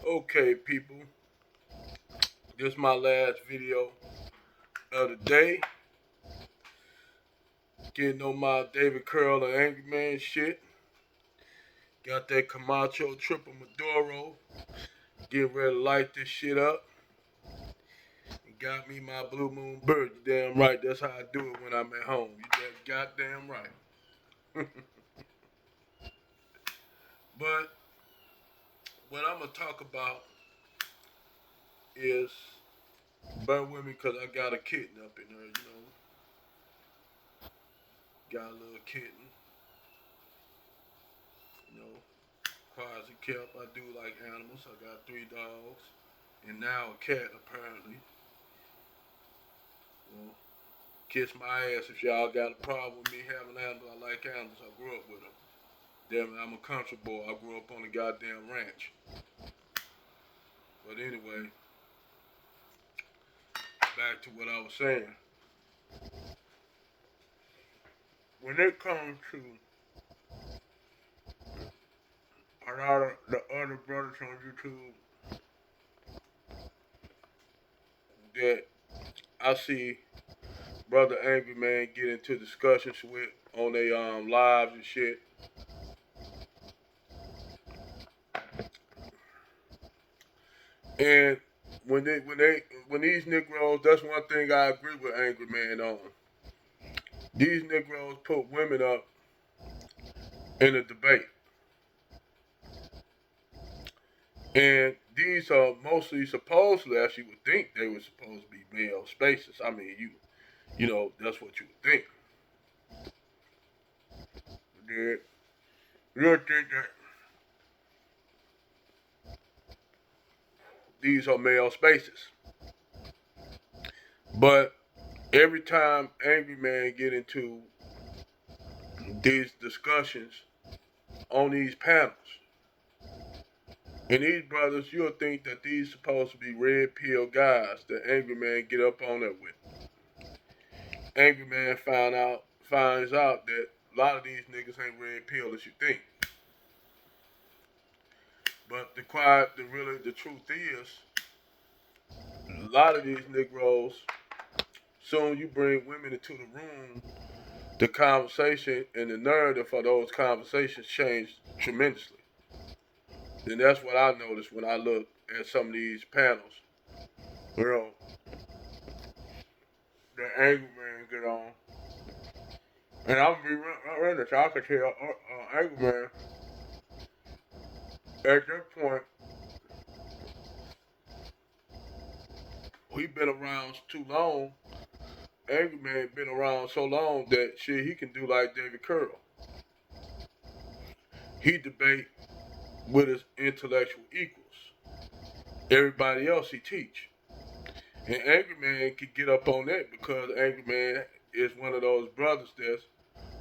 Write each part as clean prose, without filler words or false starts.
Okay, people, this is my last video of the day. Getting on my David Curl and Angry Man shit. Got that Camacho Triple Maduro. Getting ready to light this shit up. And got me my Blue Moon Bird. You damn right, that's how I do it when I'm at home. You goddamn right. But what I'm gonna talk about is bear with me because I got a kitten up in there, Got a little kitten, you know. Quiet as it kept. I do like animals. I got 3 dogs. And now a cat, apparently. Well, kiss my ass if y'all got a problem with me having animals. I like animals. I grew up with them. Damn it, I'm a country boy. I grew up on the goddamn ranch. But anyway, back to what I was saying. When it comes to a lot of the other brothers on YouTube that I see Brother Angry Man get into discussions with on their lives and shit. And when these Negroes, that's one thing I agree with Angry Man on. These Negroes put women up in a debate. And these are mostly supposedly, as you would think, they were supposed to be male spaces. I mean, that's what you would think. You would think that these are male spaces. But every time Angry Man get into these discussions on these panels, and these brothers, you'll think that these supposed to be red pill guys that Angry Man get up on it with. Angry Man finds out that a lot of these niggas ain't red pill as you think. But the truth is, a lot of these Negroes, soon you bring women into the room, the conversation and the narrative for those conversations change tremendously. And that's what I noticed when I look at some of these panels. You know, the Angry Man get on. And I'm be honest, I could tell Angry Man at this point, he been around too long. Angry Man been around so long that shit he can do like David Curl. He debate with his intellectual equals. Everybody else he teach. And Angry Man could get up on that because Angry Man is one of those brothers that's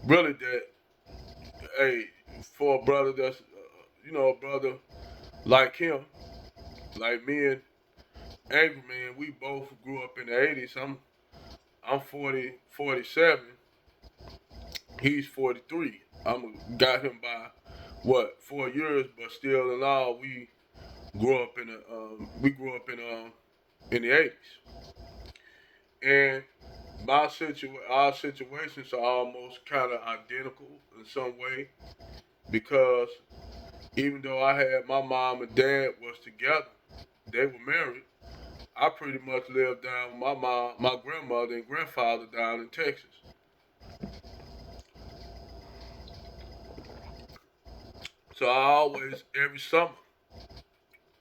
really that, hey, for a brother that's, a brother like him, like me and Angry Man, we both grew up in the 80s. I'm 47. He's 43. Got him by what 4 years, but still in all, we grew up in the 80s, and our situations are almost kind of identical in some way because even though I had my mom and dad was together, they were married. I pretty much lived down with my grandmother and grandfather down in Texas. So I always, every summer,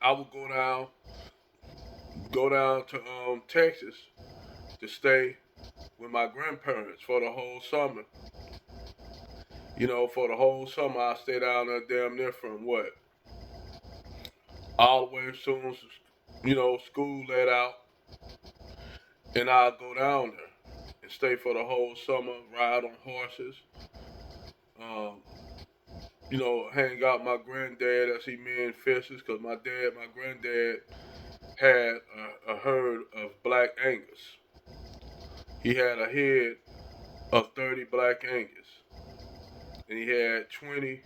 I would go down to Texas to stay with my grandparents for the whole summer. For the whole summer, I stayed down there damn near from what? All the way as soon as, school let out, and I'd go down there and stay for the whole summer, ride on horses, um, hang out with my granddad as he manned fences, because my granddad had a herd of black Angus. He had a head of 30 black Angus, and he had 20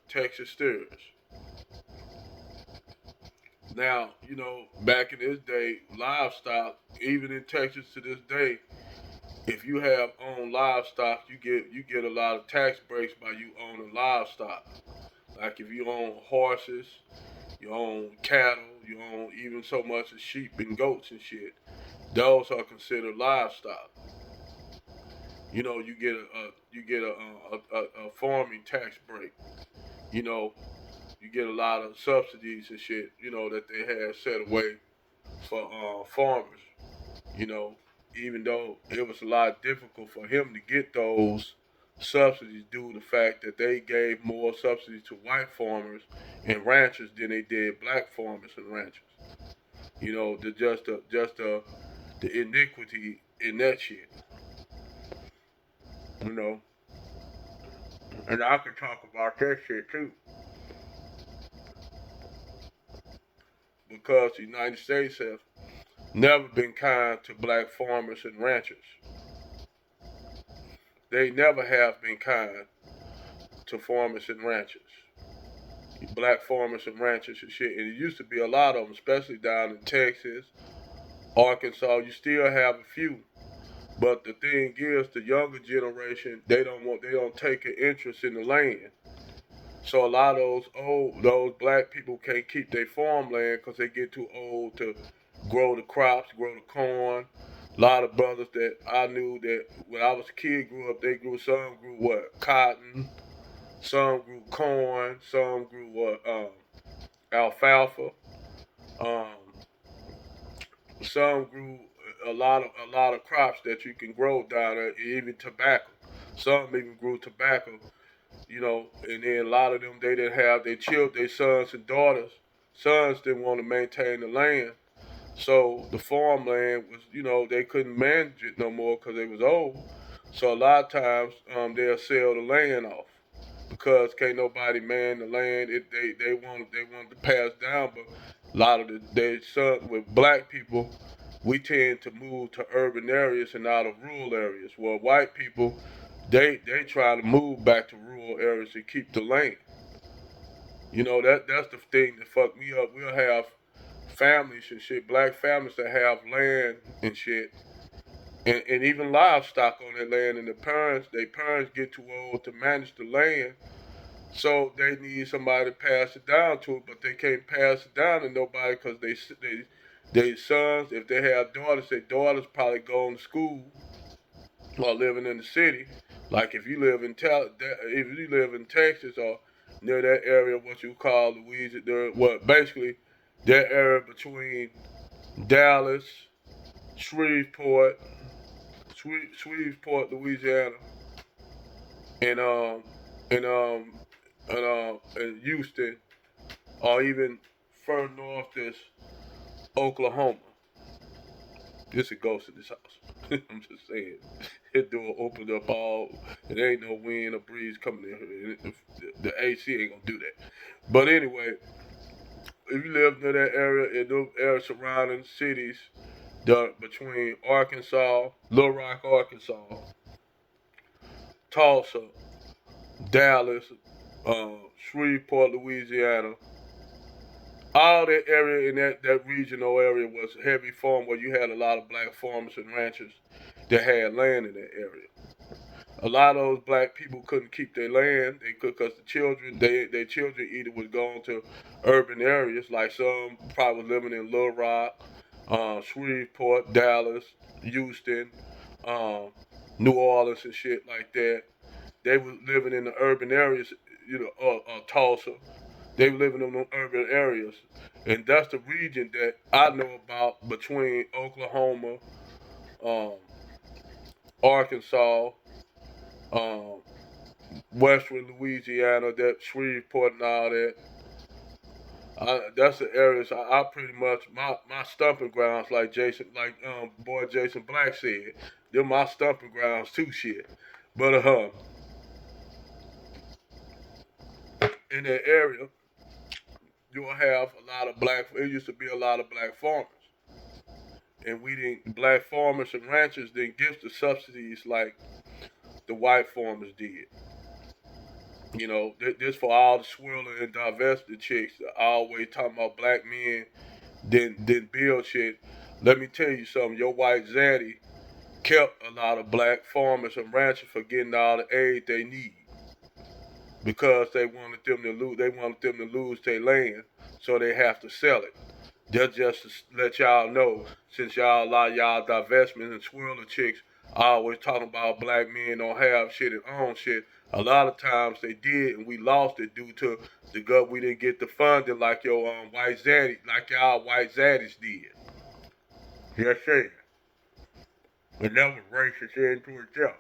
Texas steers. Now, back in this day, livestock, even in Texas to this day, if you have owned livestock, you get a lot of tax breaks by you owning livestock. Like if you own horses, you own cattle, you own even so much as sheep and goats and shit. Those are considered livestock. You get a farming tax break. You know, you get a lot of subsidies and shit. That they had set away for farmers. You know, even though it was a lot difficult for him to get those subsidies due to the fact that they gave more subsidies to white farmers and ranchers than they did black farmers and ranchers. The iniquity in that shit. You know, and I can talk about that shit too because the United States has never been kind to black farmers and ranchers. They never have been kind to farmers and ranchers. Black farmers and ranchers and shit. And it used to be a lot of them, especially down in Texas, Arkansas. You still have a few. But the thing is, the younger generation, they don't take an interest in the land. So a lot of those black people can't keep their farmland because they get too old to grow the crops, grow the corn. A lot of brothers that I knew that when I was a kid grew up, some grew what? Cotton, some grew corn, some grew what? Alfalfa. Um, some grew a lot of crops that you can grow down there, even tobacco. Some even grew tobacco, and then a lot of them they didn't have their children, their sons and daughters. Sons didn't want to maintain the land, so the farmland was, they couldn't manage it no more because they was old. So a lot of times they'll sell the land off because can't nobody man the land. They want to pass down, but a lot of they son with black people, we tend to move to urban areas and out of rural areas. Well, white people, they try to move back to rural areas to keep the land. That's the thing that fucked me up. We'll have families and shit, black families that have land and shit, and even livestock on their land, and their parents get too old to manage the land, so they need somebody to pass it down to, but they can't pass it down to nobody because they sons, if they have daughters, their daughters probably going to school or living in the city. Like if you live in Texas or near that area, what you call Louisiana, what basically that area between Dallas, Shreveport, Shreveport, Louisiana, and and and Houston, or even further north is Oklahoma. There's a ghost in this house. I'm just saying. That door opened up all, and there ain't no wind or breeze coming in here. The AC ain't gonna do that. But anyway, if you live near that area, in those area surrounding cities, between Arkansas, Little Rock, Arkansas, Tulsa, Dallas, Shreveport, Louisiana, all that area in that regional area was heavy farm where you had a lot of black farmers and ranchers that had land in that area. A lot of those black people couldn't keep their land. They could because their children either was going to urban areas, like some probably was living in Little Rock, Shreveport, Dallas, Houston, um, New Orleans and shit like that. They were living in the urban areas, Tulsa. They were living in the urban areas, and that's the region that I know about between Oklahoma, um, Arkansas, um, western Louisiana, that Shreveport and all that. That's the areas I pretty much my stumping grounds, like boy Jason Black said. They're my stumping grounds too, shit. But in that area, you'll have a lot of black. It used to be a lot of black farmers, and we didn't. Black farmers and ranchers didn't give the subsidies like the white farmers did. You know, this for all the swirling and divested chicks that always talking about black men didn't build shit. Let me tell you something. Your white zaddy kept a lot of black farmers and ranchers from getting all the aid they need because they wanted them to lose. They wanted them to lose their land, so they have to sell it. Just to let y'all know, since y'all a lot of y'all divestment and swirler chicks always talking about black men don't have shit and own shit. A lot of times they did, and we lost it due to the gut. We didn't get the funding like your white zaddy, like y'all white zaddies did. Yes, sir. And that was racist into itself.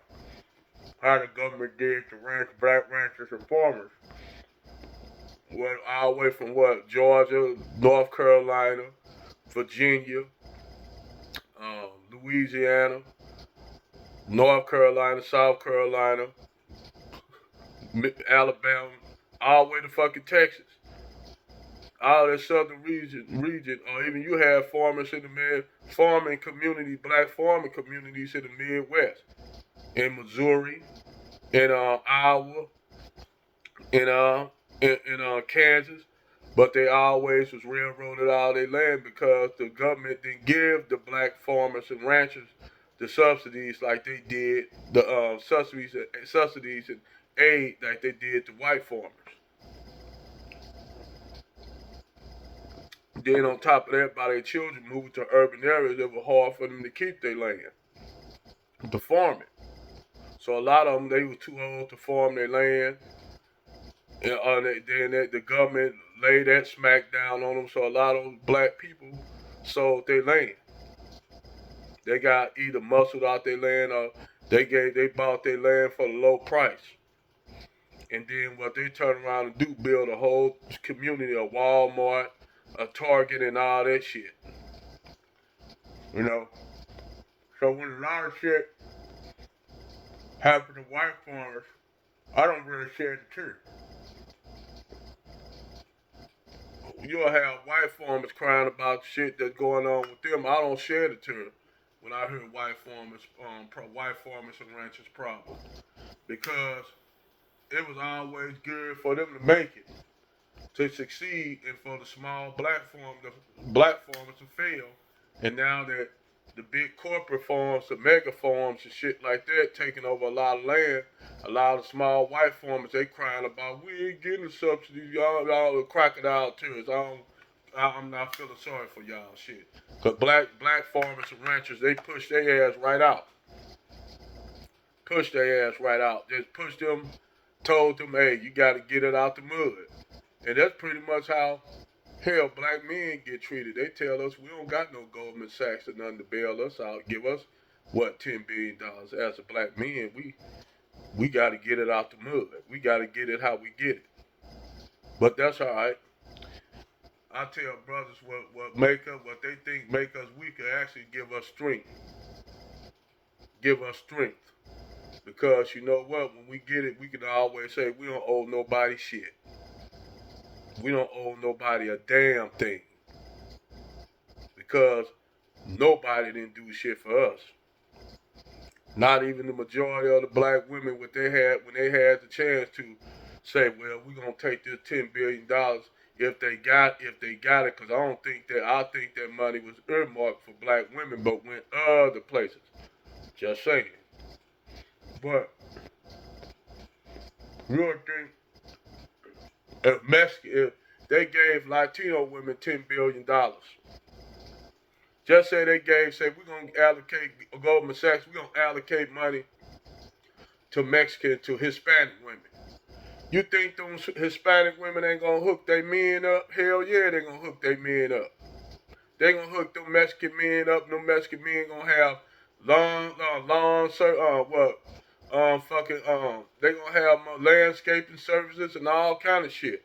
How the government did to black ranchers and farmers. Went all the way from what? Georgia, North Carolina, Virginia, Louisiana, North Carolina, South Carolina, Alabama, all the way to fucking Texas. All that southern region, or even you have farmers in the farming community, black farming communities in the Midwest, in Missouri, in Iowa, in Kansas, but they always was railroaded out of their land because the government didn't give the black farmers and ranchers the subsidies like they did the subsidies and aid like they did the white farmers. Then on top of that, by their children moving to urban areas, it was hard for them to keep their land, to farm it. So a lot of them, they were too old to farm their land. And then the government laid that smack down on them. So a lot of black people sold their land. They got either muscled out their land or they bought their land for a low price. And then what they turn around and do, build a whole community, a Walmart, a Target, and all that shit. You know? So when a lot of shit happened to white farmers, I don't really share the truth. You'll have white farmers crying about the shit that's going on with them. I don't share the term when I hear white farmers and ranchers problem because it was always good for them to make it, to succeed, and for the small black farmers to fail. And now that the big corporate farms, the mega farms and shit like that taking over a lot of land, a lot of small white farmers, they crying about, we ain't getting the subsidies, y'all are crocodile tears. I'm not feeling sorry for y'all shit. Cause black farmers and ranchers, they push their ass right out. Push their ass right out. Just push them, told them, hey, you gotta get it out the mud. And that's pretty much how hell, black men get treated. They tell us we don't got no Goldman Sachs or nothing to bail us out. Give us what, $10 billion as a black man. We got to get it out the mud. We got to get it how we get it. But that's all right. I tell brothers what they think make us weaker actually give us strength. Give us strength. Because you know what? When we get it, we can always say we don't owe nobody shit. We don't owe nobody a damn thing. Because nobody didn't do shit for us. Not even the majority of the black women when they had the chance to say, well, we're gonna take this $10 billion if they got it, because I think that money was earmarked for black women but went other places. Just saying. But you don't think if they gave Latino women $10 billion. Just say we're going to allocate, Goldman Sachs, we're going to allocate money to Mexican, to Hispanic women. You think those Hispanic women ain't going to hook their men up? Hell yeah, they going to hook their men up. They going to hook them Mexican men up. Them Mexican men going to have they going to have landscaping services and all kind of shit.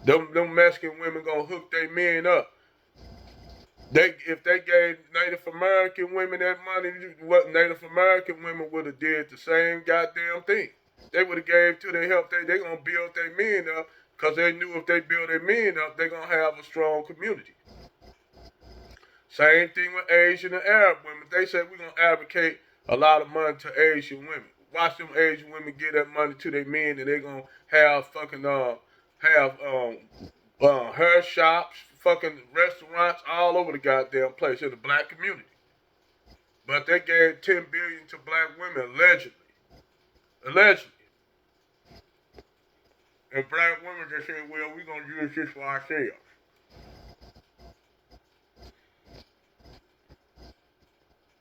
Them Mexican women going to hook their men up. If they gave Native American women that money, what Native American women would have did the same goddamn thing. They would have gave to their help. They gonna build their men up because they knew if they build their men up, they gonna have a strong community. Same thing with Asian and Arab women. They said we're gonna advocate a lot of money to Asian women. Watch them Asian women give that money to their men, and they gonna have fucking have hair shops, fucking restaurants all over the goddamn place in the black community. But they gave 10 billion to black women allegedly. Allegedly. And black women just said, well, we're gonna use this for ourselves.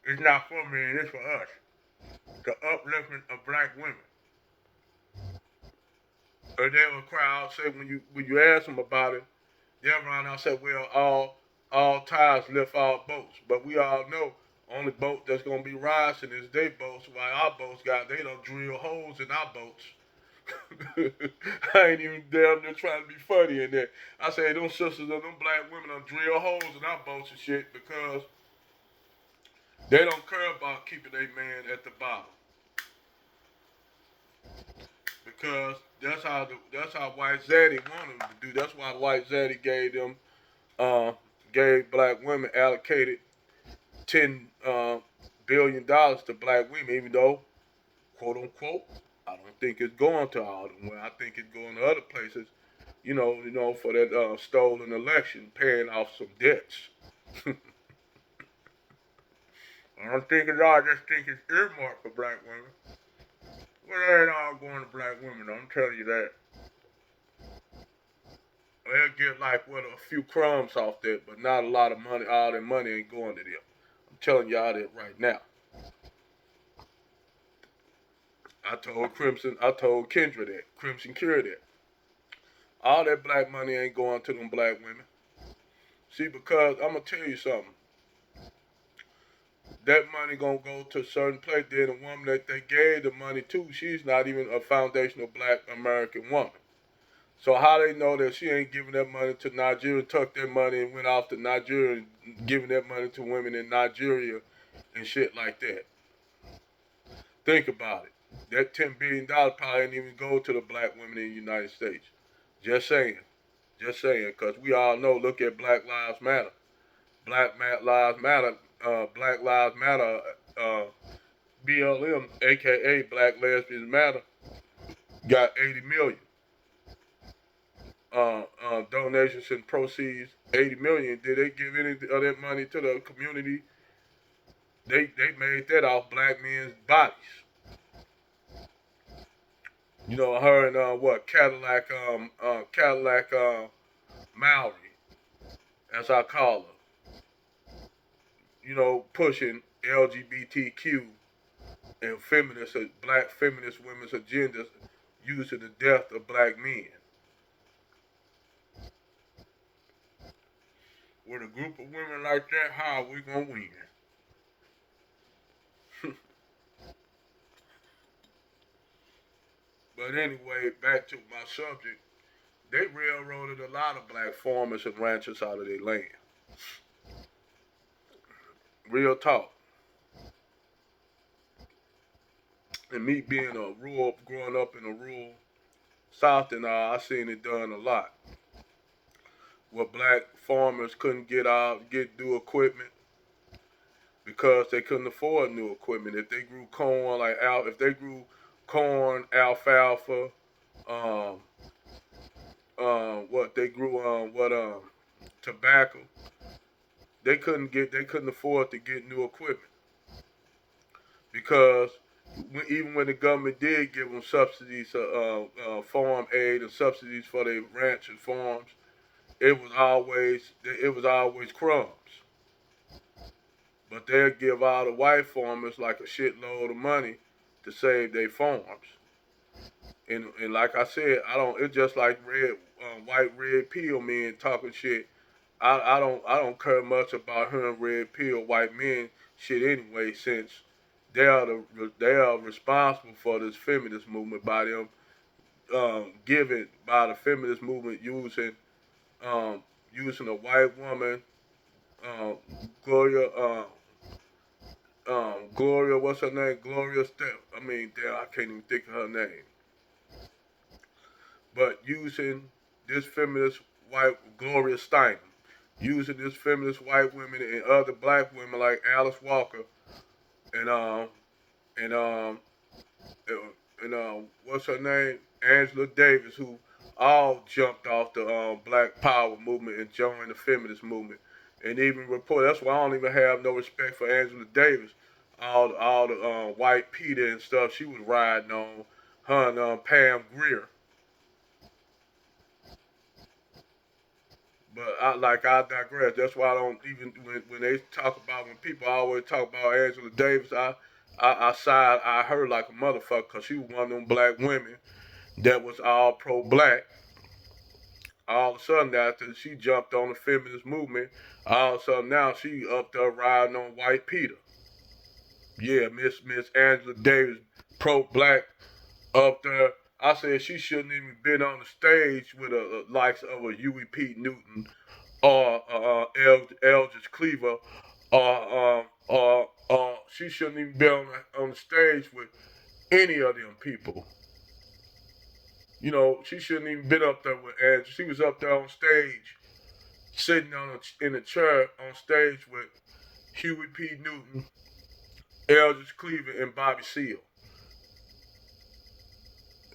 It's not for men, it's for us. The upliftment of black women. Or they will cry out, say when you ask them about it, they'll run out and say, well, all tides lift all boats. But we all know only boat that's gonna be rising is their boats, while our boats they don't drill holes in our boats. I ain't even damn near trying to be funny in there. I say them sisters and them black women don't drill holes in our boats and shit because they don't care about keeping their man at the bottom. Because that's how White Zaddy wanted them to do. That's why White Zaddy gave black women allocated $10 billion to black women, even though, quote unquote, I don't think it's going to all of them. I think it's going to other places. For that stolen election, paying off some debts. I don't think it's all. I just think it's earmarked for black women. Well, it ain't all going to black women, though. I'm telling you that. They'll get like a few crumbs off that, but not a lot of money. All that money ain't going to them. I'm telling y'all that right now. I told Kendra that. Crimson Cure that. All that black money ain't going to them black women. See, because I'm going to tell you something. That money gonna go to a certain place. Then the woman that they gave the money to, she's not even a foundational black American woman. So how they know that she ain't giving that money to Nigeria, took that money and went off to Nigeria and giving that money to women in Nigeria and shit like that? Think about it. That $10 billion probably ain't even go to the black women in the United States. Just saying. Just saying. Because we all know, look at Black Lives Matter. Black Lives Matter, Black Lives Matter, BLM, aka Black Lesbians Matter, got 80 million. Donations and proceeds, 80 million. Did they give any of that money to the community? They made that off black men's bodies. Her and Cadillac Maori, as I call her. Pushing LGBTQ and black feminist women's agendas using the death of black men. With a group of women like that, how are we gonna win? But anyway, back to my subject. They railroaded a lot of black farmers and ranchers out of their land. Real talk. And me being growing up in a rural South and all, I seen it done a lot. Where black farmers couldn't get new equipment because they couldn't afford new equipment. If they grew corn, if they grew corn, alfalfa, um, tobacco, they couldn't afford to get new equipment because even when the government did give them subsidies, farm aid and subsidies for their ranch and farms, it was always crumbs. But they'll give all the white farmers like a shitload of money to save their farms. And like I said, I don't. It's just like white red pill men talking shit. I don't care much about hearing red pill white men shit anyway, since they are responsible for this feminist movement by them given by the feminist movement using a white woman, um, Gloria, Gloria, what's her name? Gloria Step. I mean, damn, I can't even think of her name. But using this feminist white Gloria Steinem, using this feminist white women and other black women like Alice Walker and and what's her name? Angela Davis, who all jumped off the Black Power movement and joined the feminist movement, and even report. That's why I don't even have no respect for Angela Davis. All the white Peter and stuff she was riding on, her and Pam Grier. But I digress. That's why I don't even when they talk about when people always talk about Angela Davis, I side I her like a motherfucker because she was one of them black women that was all pro black. All of a sudden after she jumped on the feminist movement, all of a sudden now she up there riding on white Peter. Yeah, Miss Angela Davis, pro black up there. I said she shouldn't even been on the stage with a likes of a Huey P. Newton or Eldridge Cleaver, or she shouldn't even be on the stage with any of them people. You know, she shouldn't even been up there with Angela. She was up there on stage, sitting in a chair on stage with Huey P. Newton, Eldridge Cleaver, and Bobby Seale.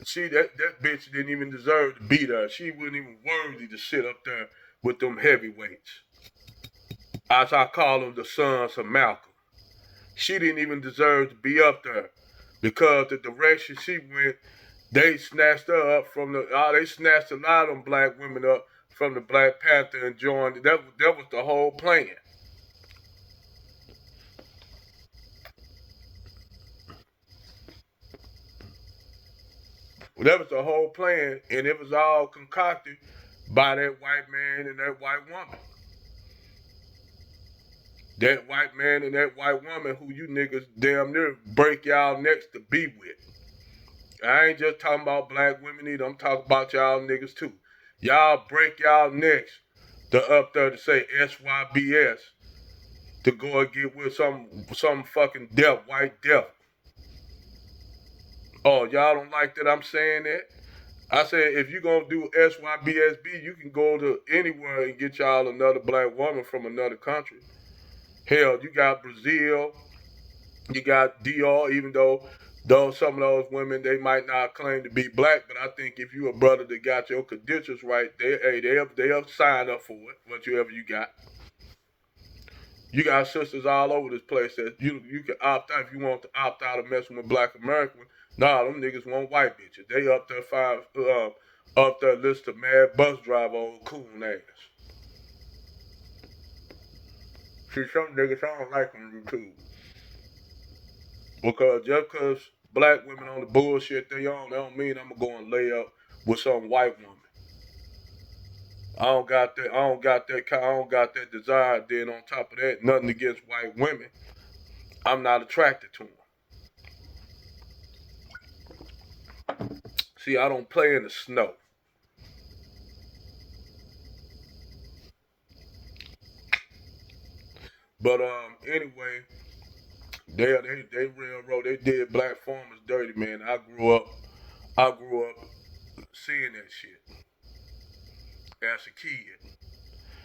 See, that bitch didn't even deserve to be there. She wasn't even worthy to sit up there with them heavyweights. As I call them, the sons of Malcolm. She didn't even deserve to be up there because the direction she went, they snatched her up from they snatched a lot of them black women up from the Black Panther and joined. That was the whole plan. That was the whole plan, and it was all concocted by that white man and that white woman. That white man and that white woman who you niggas damn near break y'all necks to be with. I ain't just talking about black women either. I'm talking about y'all niggas too. Y'all break y'all necks to up there to say SYBS to go and get with some fucking deaf, white deaf. Oh, y'all don't like that I'm saying that? I said if you gonna do SYBSB, you can go to anywhere and get y'all another black woman from another country. Hell, you got Brazil, you got DR, even though some of those women they might not claim to be black, but I think if you a brother that got your credentials right, they'll sign up for it, whatever you got. You got sisters all over this place that you can opt out if you want to opt out of messing with black American. Nah, them niggas want white bitches. They up there list of mad bus driver old cool ass. See, some niggas I don't like them too. Because just because black women on the bullshit they on, that don't mean I'm gonna go and lay up with some white woman. I don't got that. I don't got that. I don't got that desire. Then on top of that, nothing against white women. I'm not attracted to them. See, I don't play in the snow. But anyway, they railroad. They did black farmers dirty, man. I grew up seeing that shit as a kid.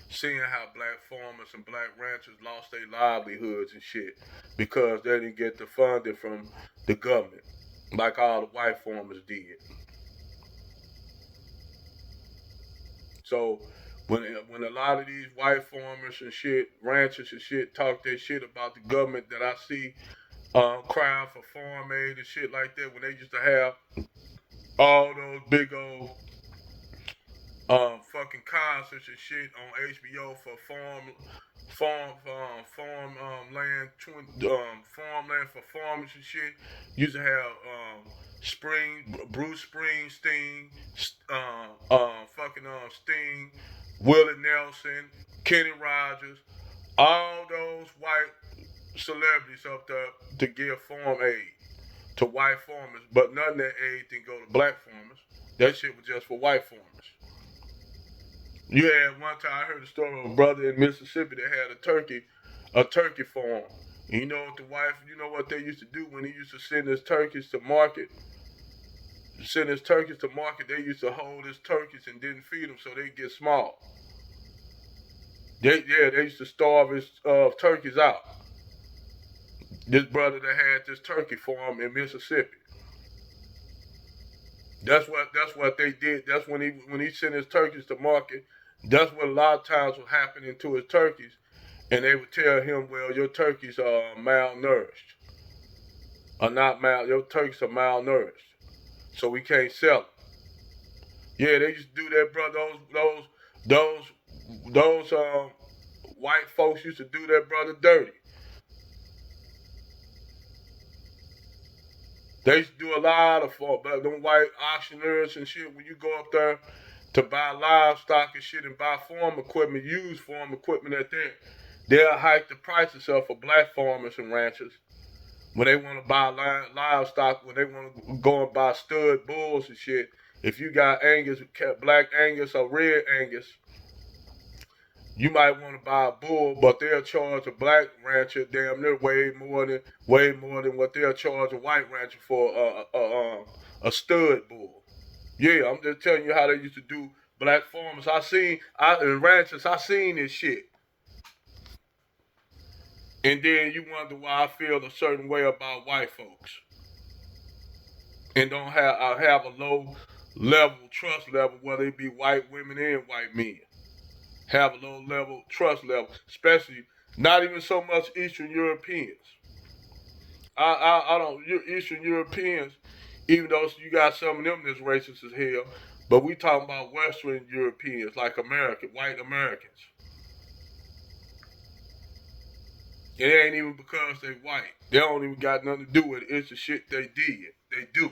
Seeing how black farmers and black ranchers lost their livelihoods and shit because they didn't get the funding from the government like all the white farmers did. So when a lot of these white farmers and shit, ranchers and shit talk that shit about the government that I see crying for farm aid and shit like that, when they used to have all those big old fucking concerts and shit on HBO for farmland for farmers and shit. Used to have Bruce Springsteen, Sting, Willie Nelson, Kenny Rogers, all those white celebrities up there to give farm aid to white farmers, but none of that aid didn't go to black farmers. That shit was just for white farmers. You had one time I heard a story of a brother in Mississippi that had a turkey farm. And you know what they used to do when he used to send his turkeys to market? Send his turkeys to market, they used to hold his turkeys and didn't feed them so they'd get small. They used to starve his turkeys out. This brother that had this turkey farm in Mississippi. That's what they did. That's when he sent his turkeys to market. That's what a lot of times was happening to his turkeys, and they would tell him, "Well, your turkeys are malnourished, are not mal. Your turkeys are malnourished, so we can't sell them." Yeah, they used to do that, bro. Those white folks used to do that brother dirty. They used to do a lot of but them white auctioneers and shit. When you go up there to buy livestock and shit and buy farm equipment, used farm equipment at that, they'll hike the prices up for black farmers and ranchers when they want to buy livestock, when they want to go and buy stud bulls and shit. If you got Angus, black Angus or red Angus, you might want to buy a bull, but they'll charge a black rancher damn near way more than what they'll charge a white rancher for a stud bull. Yeah, I'm just telling you how they used to do black farmers. And ranchers. I seen this shit. And then you wonder why I feel a certain way about white folks and don't have I have a low level trust level, whether it be white women and white men. Have a low level trust level, especially not even so much Eastern Europeans. I don't Eastern Europeans, even though you got some of them that's racist as hell, but we talking about Western Europeans like white Americans. It ain't even because they white. They don't even got nothing to do with it. It's the shit they did. They do.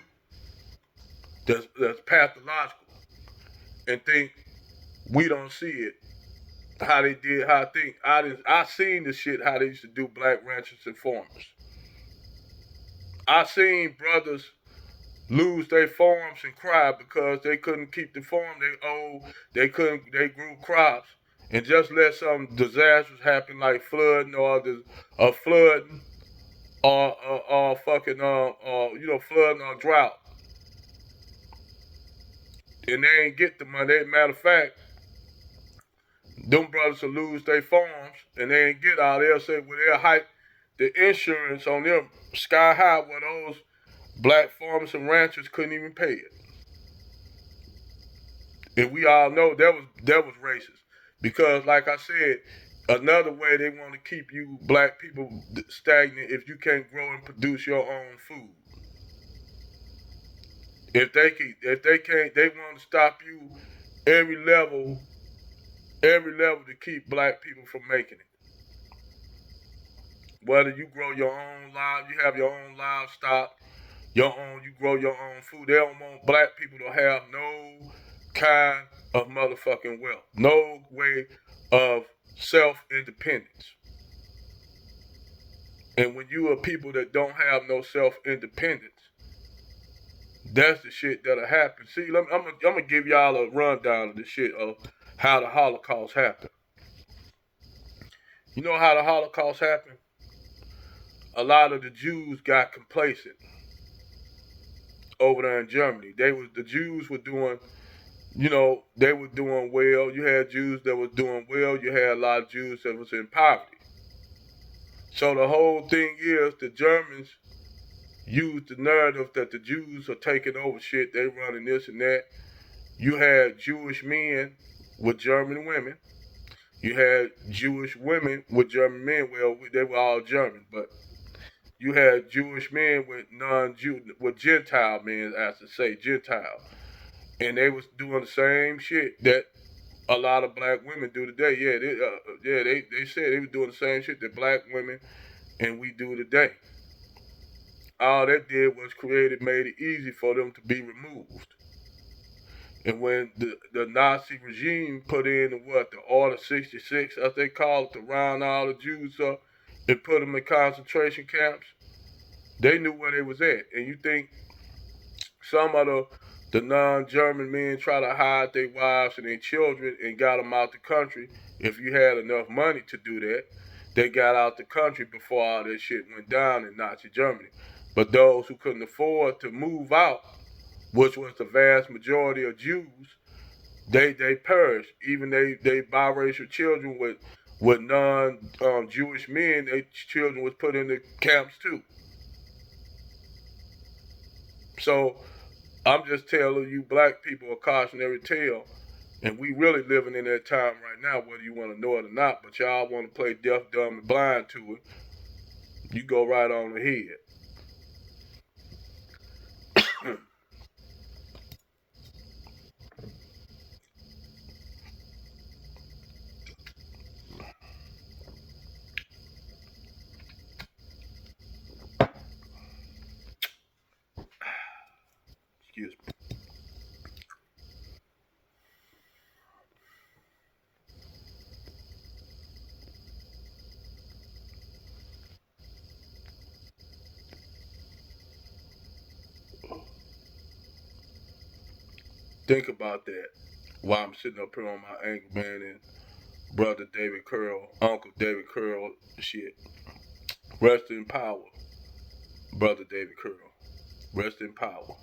That's pathological. And think we don't see it. How they did, how I think. I seen the shit how they used to do black ranchers and farmers. I seen brothers lose their farms and cry because they couldn't keep the farm they grew crops and just let some disasters happen like flooding or flooding or fucking flooding or drought, and they ain't get the money. Matter of fact, them brothers will lose their farms and they ain't get all. They'll say, well, they'll hike the insurance on them sky high where those black farmers and ranchers couldn't even pay it. And we all know that was racist. Because like I said, another way they want to keep you black people stagnant if you can't grow and produce your own food. If they can't, they want to stop you every level, every level to keep black people from making it. Whether you grow your own you have your own livestock, you grow your own food. They don't want black people to have no kind of motherfucking wealth, no way of self-independence. And when you are people that don't have no self-independence, that's the shit that'll happen. See, I'm gonna give y'all a rundown of the shit of how the Holocaust happened. You know how the Holocaust happened? A lot of the Jews got complacent over there in Germany. The Jews were doing, they were doing well. You had Jews that was doing well. You had a lot of Jews that was in poverty. So the whole thing is the Germans used the narrative that the Jews are taking over shit. They running this and that. You had Jewish men with German women. You had Jewish women with German men. Well, they were all German, but you had Jewish men with with Gentile men, as to say, Gentile. And they was doing the same shit that a lot of black women do today. They said they were doing the same shit that black women and we do today. All that did was made it easy for them to be removed. And when the Nazi regime put in the Order 66, as they call it, to round all the Jews up and put them in concentration camps, they knew where they was at. And you think some of the non-German men try to hide their wives and their children and got them out the country. If you had enough money to do that, they got out the country before all that shit went down in Nazi Germany. But those who couldn't afford to move out, which was the vast majority of Jews, they perished. Even they biracial children with non-Jewish men, their children was put in the camps too. So I'm just telling you, black people, a cautionary tale. And we really living in that time right now, whether you want to know it or not. But y'all want to play deaf, dumb, and blind to it. You go right on ahead. Excuse me. Think about that while I'm sitting up here on my Anchor Man and brother David Curl, Uncle David Curl, shit. Rest in power, brother David Curl. Rest in power.